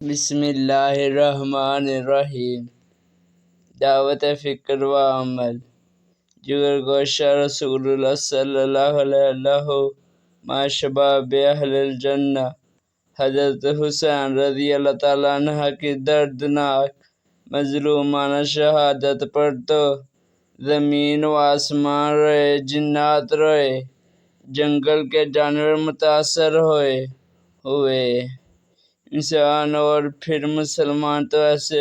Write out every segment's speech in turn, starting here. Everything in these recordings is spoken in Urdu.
بسم اللہ الرحمن الرحیم۔ دعوت فکر و عمل۔ جگر گوشہ رسول اللہ صلی اللہ علیہ وسلم ما شباب اہل الجنہ۔ حضرت حسین رضی اللہ تعالیٰ عنہ کی دردناک مظلومانہ شہادت پر تو زمین و آسمان روئے، جنات روئے، جنگل کے جانور متاثر ہوئے۔ انسان اور پھر مسلمان تو ایسے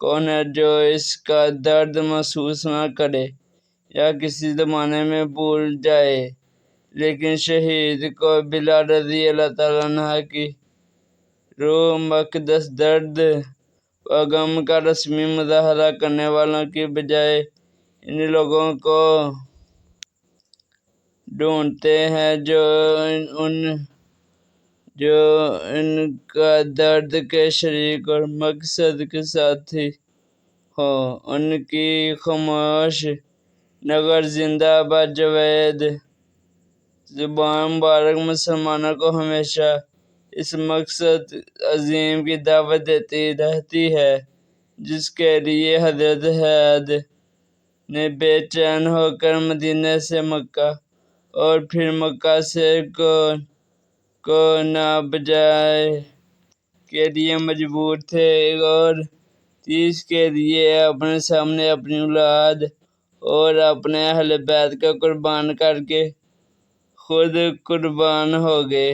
کون ہے جو اس کا درد محسوس نہ کرے یا کسی زمانے میں بھول جائے، لیکن شہید کو بلال رضی اللہ تعالیٰ عنہ کی روح مقدس درد و غم کا رسمی مظاہرہ کرنے والوں کی بجائے ان لوگوں کو ڈھونڈتے ہیں جو ان کا درد کے شریک اور مقصد کے ساتھی ہوں۔ ان کی خاموش نگر زندہ باد جاوید زبان مبارک مسلمانوں کو ہمیشہ اس مقصد عظیم کی دعوت دیتی رہتی ہے جس کے لیے حضرت حید نے بے چین ہو کر مدینہ سے مکہ اور پھر مکہ سے کو نابجائے کے لیے مجبور تھے، اور 30 کے لیے اپنے سامنے اپنی اولاد اور اپنے اہل بیت کو قربان کر کے خود قربان ہو گئے۔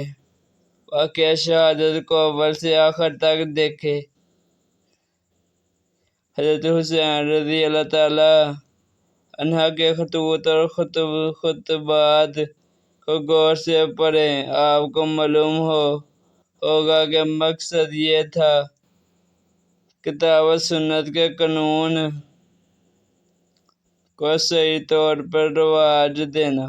واقعہ شہادت کو اول سے آخر تک دیکھے۔ حضرت حسین رضی اللہ تعالیٰ عنہ کے خطوط اور خطبات کو غور سے پڑھیں۔ آپ کو معلوم ہوگا کہ مقصد یہ تھا کتاب و سنت کے قانون کو صحیح طور پر رواج دینا۔